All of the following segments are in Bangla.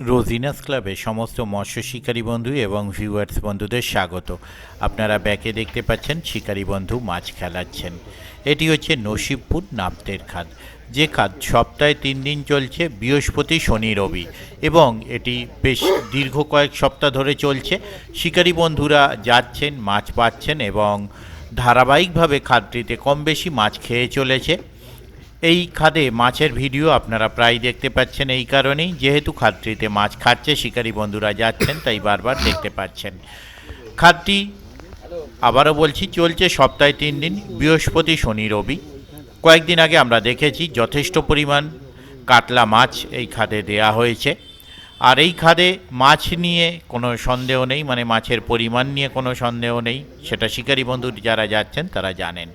রোজিনাস ক্লাবে সমস্ত মৎস্য শিকারী বন্ধু এবং ভিউয়ার্স বন্ধুদের স্বাগত। আপনারা ব্যাকে দেখতে পাচ্ছেন শিকারী বন্ধু মাছ খেলাচ্ছেন। এটি হচ্ছে নসিবপুর নামতের খাদ, যে খাদ সপ্তাহে 3 দিন চলছে, বৃহস্পতি শনি রবি, এবং এটি বেশ দীর্ঘ কয়েক সপ্তাহ ধরে চলছে। শিকারী বন্ধুরা যাচ্ছেন, মাছ পাচ্ছেন এবং ধারাবাহিকভাবে খাদটিতে কম বেশি মাছ খেয়ে চলেছে। এই খাদে মাছের ভিডিও আপনারা প্রায় দেখতে পাচ্ছেন, এই কারণেই যেহেতু খাদটিতে মাছ খাচ্ছে, শিকারী বন্ধুরা যাচ্ছেন, তাই বারবার দেখতে পাচ্ছেন। খাদটি আবারও বলছি চলছে সপ্তাহে 3 দিন, বৃহস্পতি শনি রবি। কয়েকদিন আগে আমরা দেখেছি যথেষ্ট পরিমাণ কাতলা মাছ এই খাদে দেয়া হয়েছে। আর এই খাদে মাছ নিয়ে কোনো সন্দেহ নেই, মানে মাছের পরিমাণ নিয়ে কোনো সন্দেহ নেই, সেটা শিকারী বন্ধু যারা যাচ্ছেন তারা জানেন।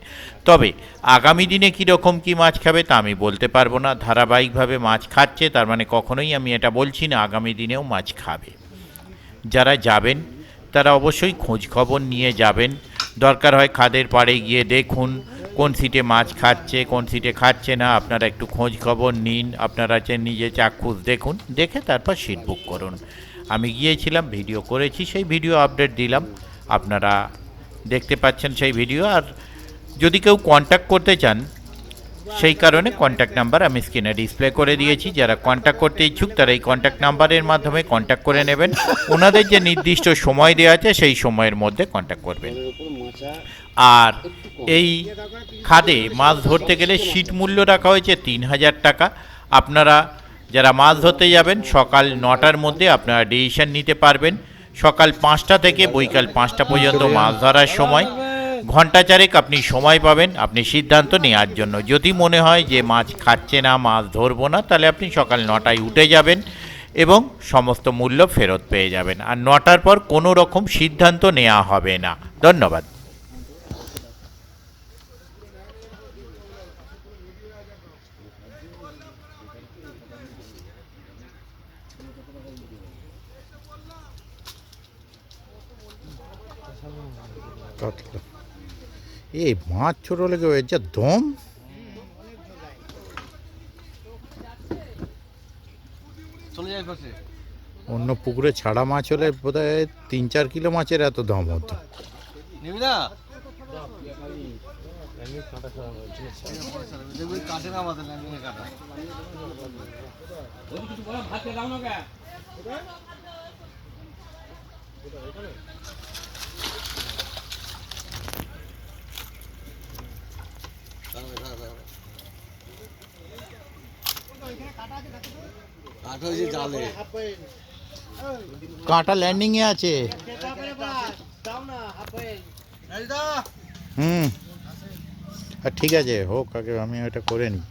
তবে আগামী দিনে কীরকম কী মাছ খাবে তা আমি বলতে পারবো না। ধারাবাহিকভাবে মাছ খাচ্ছে, তার মানে কখনোই আমি এটা বলছি না আগামী দিনেও মাছ খাবে। যারা যাবেন তারা অবশ্যই খোঁজ খবর নিয়ে যাবেন। দরকার হয় খাদের পাড়ে গিয়ে দেখুন কোন সিটে মাছ খাচ্ছে, কোন সিটে খাচ্ছে না, আপনারা একটু খোঁজ খবর নিন, আপনারা নিজে চাক্ষুষ দেখুন, দেখে তারপর সিট বুক করুন। আমি গিয়েছিলাম, ভিডিও করেছি, সেই ভিডিও আপডেট দিলাম, আপনারা দেখতে পাচ্ছেন সেই ভিডিও। আর যদি কেউ কন্ট্যাক্ট করতে চান, সেই কারণে কন্ট্যাক্ট নাম্বার আমি স্ক্রিনে ডিসপ্লে করে দিয়েছি। যারা কন্ট্যাক্ট করতে ইচ্ছুক তারা এই কন্ট্যাক্ট নাম্বারের মাধ্যমে কন্ট্যাক্ট করে নেবেন। ওনাদের যে নির্দিষ্ট সময় দেওয়া আছে সেই সময়ের মধ্যে কন্ট্যাক্ট করবেন। আর এই খাদে মাছ ধরতে গেলে সিট মূল্য রাখা হয়েছে 3,000 টাকা। আপনারা যারা মাছ ধরতে যাবেন সকাল 9টার মধ্যে আপনারা ডিসিশন নিতে পারবেন। সকাল 5টা থেকে বৈকাল 5টা পর্যন্ত মাছ ধরার সময়, ঘন্টা চারেক আপনি সময় পাবেন আপনি সিদ্ধান্ত নেওয়ার জন্য। যদি মনে হয় যে মাছ খাচ্ছে না, মাছ ধরবো না, তাহলে আপনি সকাল 9টায় উঠে যাবেন এবং সমস্ত মূল্য ফেরত পেয়ে যাবেন। আর 9টার পর কোনো রকম সিদ্ধান্ত নেওয়া হবে না। ধন্যবাদ। কাতলা এই মাছ ছোট লেগে এর যা দম। অন্য পুকুরে ছাড়া মাছ হলে বোধহয় 3-4 কিলো মাছের এত দম হতো। কাঁটা ল্যান্ডিং এ আছে। হুম, ঠিক আছে, হোক, আগে আমি ওটা করে নিই।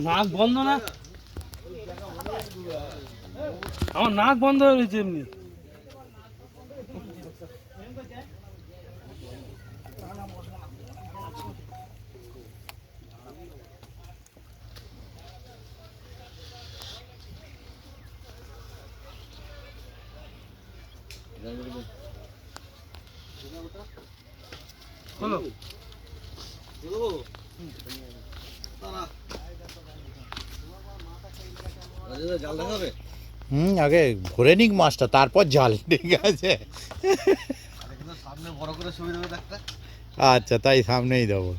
নাক বন্ধ না, আমার নাক বন্ধ হয়ে রয়েছে এমনি। হলো আগে ভরে নিক মাছটা, তারপর জাল। ঠিক আছে, আচ্ছা, তাই সামনেই দেবো।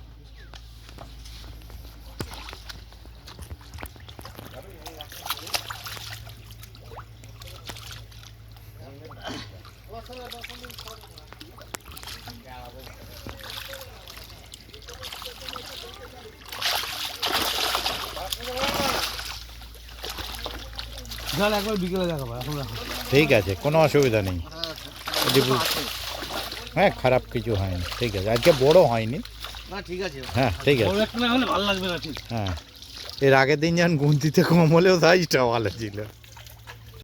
জল একবার বিকেলে দেখাবো, এখন রাখো। ঠিক আছে, কোনো অসুবিধা নেই। হ্যাঁ, খারাপ কিছু হয়নি। ঠিক আছে, আজকে বড় হয়নি। ঠিক আছে, হ্যাঁ, ঠিক আছে। বড় একটা না হলে ভালো লাগবে না। ঠিক, হ্যাঁ, এর আগের দিন যখন গুনতিতে কম হলেও সাইজটা ভালো ছিল।